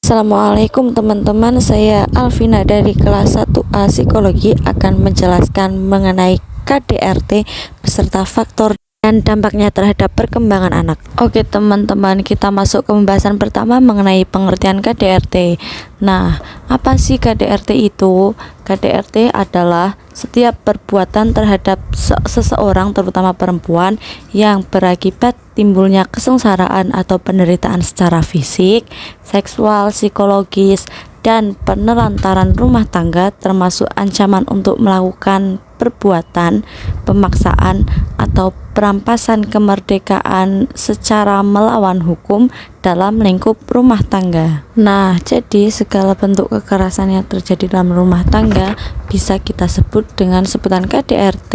Assalamualaikum teman-teman, saya Alvina dari kelas 1A Psikologi akan menjelaskan mengenai KDRT beserta faktor dan dampaknya terhadap perkembangan anak. Oke teman-teman, kita masuk ke pembahasan pertama mengenai pengertian KDRT. Nah, apa sih KDRT itu? KDRT adalah setiap perbuatan terhadap seseorang, terutama perempuan, yang berakibat timbulnya kesengsaraan atau penderitaan secara fisik, seksual, psikologis, dan penelantaran rumah tangga, termasuk ancaman untuk melakukan perbuatan, pemaksaan, atau perampasan kemerdekaan secara melawan hukum dalam lingkup rumah tangga. Nah, jadi segala bentuk kekerasan yang terjadi dalam rumah tangga bisa kita sebut dengan sebutan KDRT.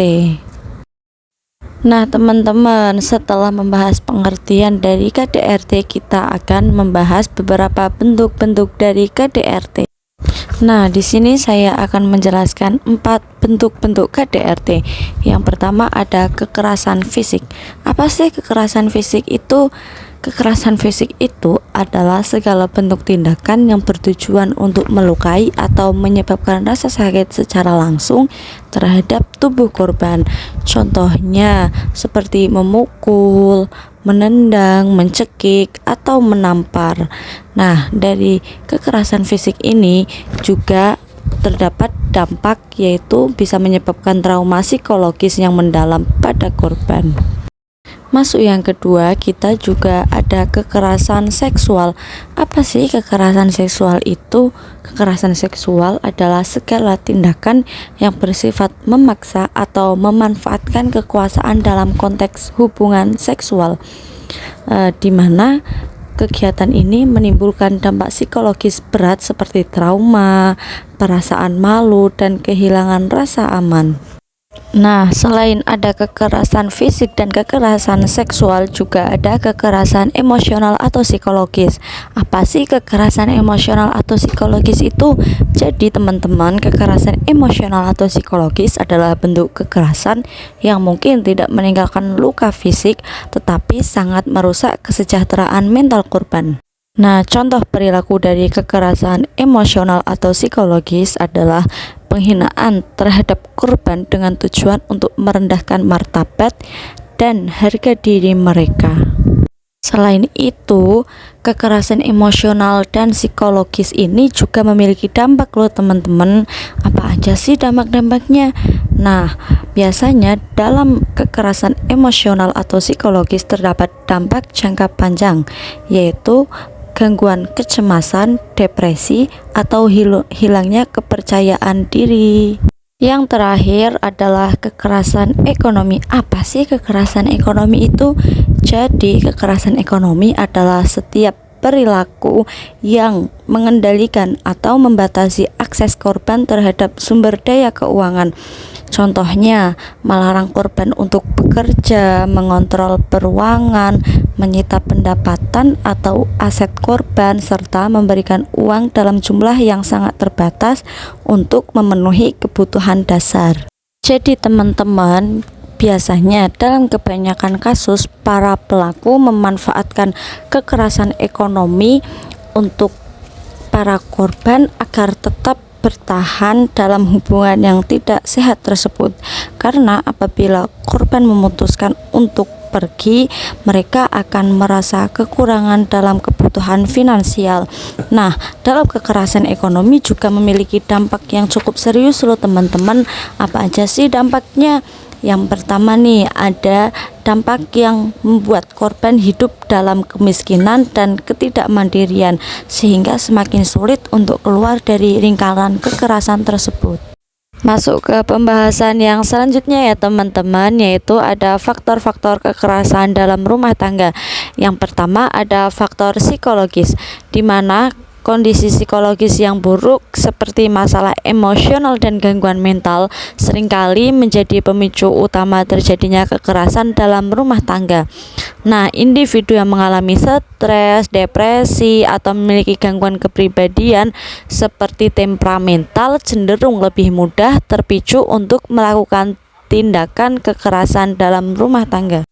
Nah teman-teman, setelah membahas pengertian dari KDRT, kita akan membahas beberapa bentuk-bentuk dari KDRT. Nah, di sini saya akan menjelaskan 4 bentuk-bentuk KDRT. Yang pertama ada kekerasan fisik. Apa sih kekerasan fisik itu? Kekerasan fisik itu adalah segala bentuk tindakan yang bertujuan untuk melukai atau menyebabkan rasa sakit secara langsung terhadap tubuh korban. Contohnya seperti memukul, menendang, mencekik, atau menampar. Nah, dari kekerasan fisik ini juga terdapat dampak, yaitu bisa menyebabkan trauma psikologis yang mendalam pada korban. Masuk yang kedua, kita juga ada kekerasan seksual. Apa sih kekerasan seksual itu? Kekerasan seksual adalah segala tindakan yang bersifat memaksa atau memanfaatkan kekuasaan dalam konteks hubungan seksual, di mana kegiatan ini menimbulkan dampak psikologis berat seperti trauma, perasaan malu, dan kehilangan rasa aman. Nah, selain ada kekerasan fisik dan kekerasan seksual, juga ada kekerasan emosional atau psikologis. Apa sih kekerasan emosional atau psikologis itu? Jadi teman-teman, kekerasan emosional atau psikologis adalah bentuk kekerasan yang mungkin tidak meninggalkan luka fisik, tetapi sangat merusak kesejahteraan mental korban. Nah, contoh perilaku dari kekerasan emosional atau psikologis adalah penghinaan terhadap korban dengan tujuan untuk merendahkan martabat dan harga diri mereka. Selain itu, kekerasan emosional dan psikologis ini juga memiliki dampak loh teman-teman. Apa aja sih dampak-dampaknya? Nah, biasanya dalam kekerasan emosional atau psikologis terdapat dampak jangka panjang, yaitu gangguan kecemasan, depresi, atau hilangnya kepercayaan diri. Yang terakhir adalah kekerasan ekonomi. Apa sih kekerasan ekonomi itu? Jadi, kekerasan ekonomi adalah setiap perilaku yang mengendalikan atau membatasi akses korban terhadap sumber daya keuangan. Contohnya, melarang korban untuk bekerja, mengontrol peruangan, menyita pendapatan atau aset korban, serta memberikan uang dalam jumlah yang sangat terbatas untuk memenuhi kebutuhan dasar. Jadi teman-teman, biasanya dalam kebanyakan kasus para pelaku memanfaatkan kekerasan ekonomi untuk para korban agar tetap bertahan dalam hubungan yang tidak sehat tersebut. Karena apabila korban memutuskan untuk pergi, mereka akan merasa kekurangan dalam kebutuhan finansial. Nah, dalam kekerasan ekonomi juga memiliki dampak yang cukup serius loh teman-teman. Apa aja sih dampaknya? Yang pertama nih, ada dampak yang membuat korban hidup dalam kemiskinan dan ketidakmandirian, sehingga semakin sulit untuk keluar dari lingkaran kekerasan tersebut. Masuk ke pembahasan yang selanjutnya ya teman-teman, yaitu ada faktor-faktor kekerasan dalam rumah tangga. Yang pertama ada faktor psikologis, di mana kondisi psikologis yang buruk seperti masalah emosional dan gangguan mental seringkali menjadi pemicu utama terjadinya kekerasan dalam rumah tangga. Nah, individu yang mengalami stres, depresi, atau memiliki gangguan kepribadian seperti temperamental cenderung lebih mudah terpicu untuk melakukan tindakan kekerasan dalam rumah tangga.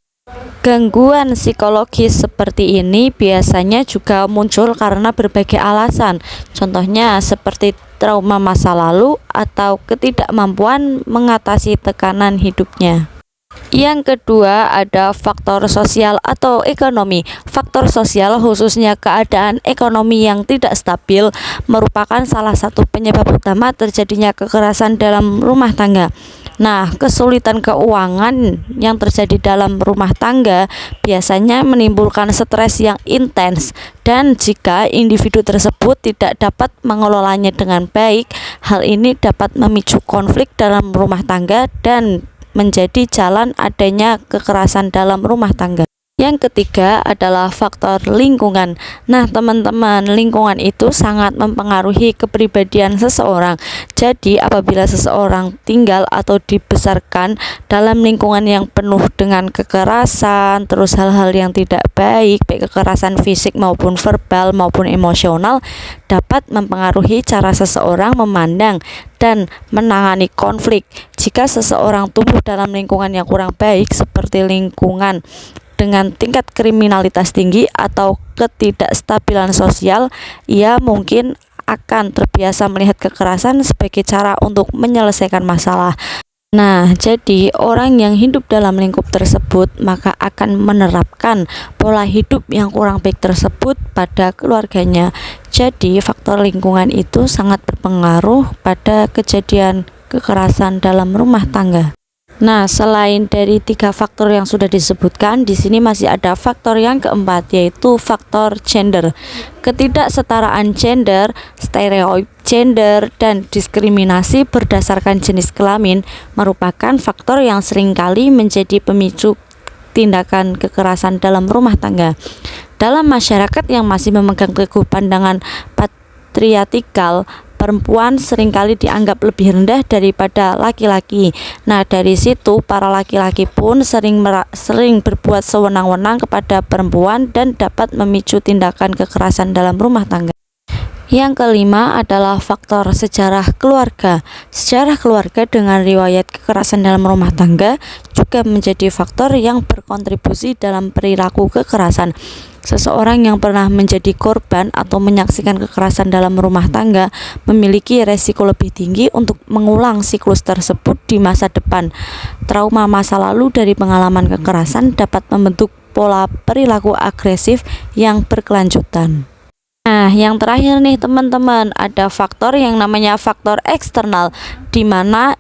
Gangguan psikologis seperti ini biasanya juga muncul karena berbagai alasan. Contohnya seperti trauma masa lalu atau ketidakmampuan mengatasi tekanan hidupnya. Yang kedua ada faktor sosial atau ekonomi. Faktor sosial khususnya keadaan ekonomi yang tidak stabil merupakan salah satu penyebab utama terjadinya kekerasan dalam rumah tangga. Nah, kesulitan keuangan yang terjadi dalam rumah tangga biasanya menimbulkan stres yang intens, dan jika individu tersebut tidak dapat mengelolanya dengan baik, hal ini dapat memicu konflik dalam rumah tangga dan menjadi jalan adanya kekerasan dalam rumah tangga. Yang ketiga adalah faktor lingkungan. Nah, teman-teman, lingkungan itu sangat mempengaruhi kepribadian seseorang. Jadi, apabila seseorang tinggal atau dibesarkan dalam lingkungan yang penuh dengan kekerasan, terus hal-hal yang tidak baik, baik kekerasan fisik maupun verbal maupun emosional, dapat mempengaruhi cara seseorang memandang dan menangani konflik. Jika seseorang tumbuh dalam lingkungan yang kurang baik seperti lingkungan dengan tingkat kriminalitas tinggi atau ketidakstabilan sosial, ia mungkin akan terbiasa melihat kekerasan sebagai cara untuk menyelesaikan masalah. Nah, jadi orang yang hidup dalam lingkup tersebut maka akan menerapkan pola hidup yang kurang baik tersebut pada keluarganya. Jadi, faktor lingkungan itu sangat berpengaruh pada kejadian kekerasan dalam rumah tangga. Nah, selain dari 3 faktor yang sudah disebutkan, di sini masih ada faktor yang keempat, yaitu faktor gender. Ketidaksetaraan gender, stereotip gender, dan diskriminasi berdasarkan jenis kelamin merupakan faktor yang seringkali menjadi pemicu tindakan kekerasan dalam rumah tangga. Dalam masyarakat yang masih memegang teguh pandangan patriarkal, perempuan seringkali dianggap lebih rendah daripada laki-laki. Nah, dari situ para laki-laki pun sering berbuat sewenang-wenang kepada perempuan dan dapat memicu tindakan kekerasan dalam rumah tangga. Yang kelima adalah faktor sejarah keluarga. Sejarah keluarga dengan riwayat kekerasan dalam rumah tangga juga menjadi faktor yang berkontribusi dalam perilaku kekerasan. Seseorang yang pernah menjadi korban atau menyaksikan kekerasan dalam rumah tangga memiliki resiko lebih tinggi untuk mengulang siklus tersebut di masa depan. Trauma masa lalu dari pengalaman kekerasan dapat membentuk pola perilaku agresif yang berkelanjutan. Nah, yang terakhir nih teman-teman, ada faktor yang namanya faktor eksternal, di mana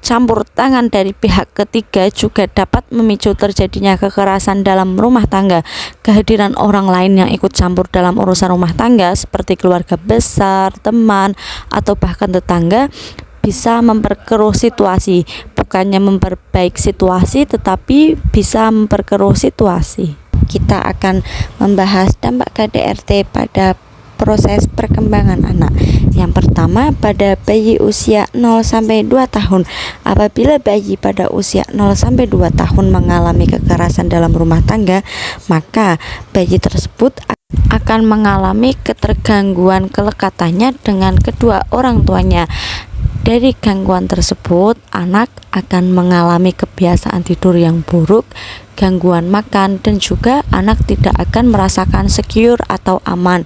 campur tangan dari pihak ketiga juga dapat memicu terjadinya kekerasan dalam rumah tangga. Kehadiran orang lain yang ikut campur dalam urusan rumah tangga seperti keluarga besar, teman, atau bahkan tetangga bisa memperkeruh situasi. Bukannya memperbaiki situasi, tetapi bisa memperkeruh situasi. Kita akan membahas dampak KDRT pada proses perkembangan anak. Yang pertama, pada bayi usia 0-2 tahun. Apabila bayi pada usia 0-2 tahun mengalami kekerasan dalam rumah tangga, maka bayi tersebut akan mengalami ketergangguan kelekatannya dengan kedua orang tuanya. Dari gangguan tersebut, anak akan mengalami kebiasaan tidur yang buruk, gangguan makan, dan juga anak tidak akan merasakan secure atau aman.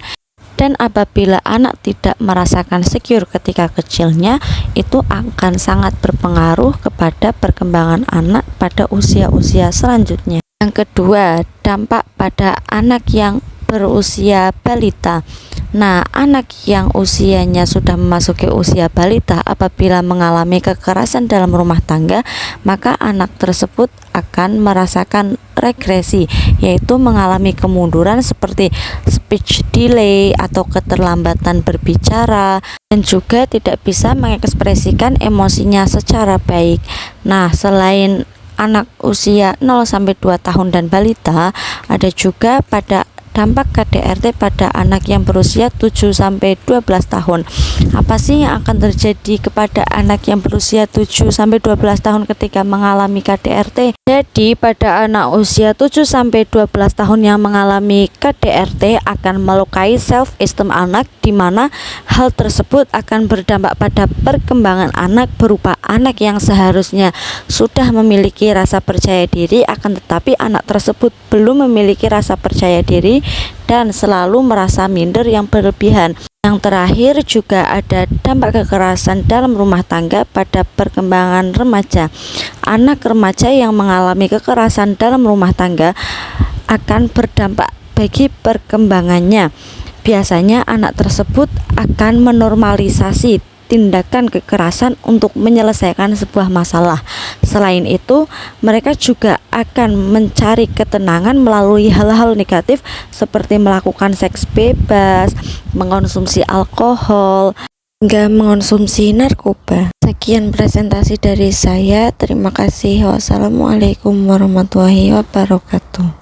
Dan apabila anak tidak merasakan secure ketika kecilnya, itu akan sangat berpengaruh kepada perkembangan anak pada usia-usia selanjutnya. Yang kedua, dampak pada anak yang berusia balita. Nah, anak yang usianya sudah memasuki usia balita apabila mengalami kekerasan dalam rumah tangga, maka anak tersebut akan merasakan regresi, yaitu mengalami kemunduran seperti speech delay atau keterlambatan berbicara, dan juga tidak bisa mengekspresikan emosinya secara baik. Nah, selain anak usia 0-2 tahun dan balita, ada juga pada dampak KDRT pada anak yang berusia 7-12 tahun. Apa sih yang akan terjadi kepada anak yang berusia 7-12 tahun ketika mengalami KDRT? Jadi pada anak usia 7-12 tahun yang mengalami KDRT akan melukai self esteem anak, di mana hal tersebut akan berdampak pada perkembangan anak, berupa anak yang seharusnya sudah memiliki rasa percaya diri, akan tetapi anak tersebut belum memiliki rasa percaya diri dan selalu merasa minder yang berlebihan. Yang terakhir juga ada dampak kekerasan dalam rumah tangga pada perkembangan remaja. Anak remaja yang mengalami kekerasan dalam rumah tangga akan berdampak bagi perkembangannya. Biasanya anak tersebut akan menormalisasi tindakan kekerasan untuk menyelesaikan sebuah masalah. Selain itu, mereka juga akan mencari ketenangan melalui hal-hal negatif seperti melakukan seks bebas, mengonsumsi alkohol, hingga mengonsumsi narkoba. Sekian presentasi dari saya. Terima kasih. Wassalamualaikum warahmatullahi wabarakatuh.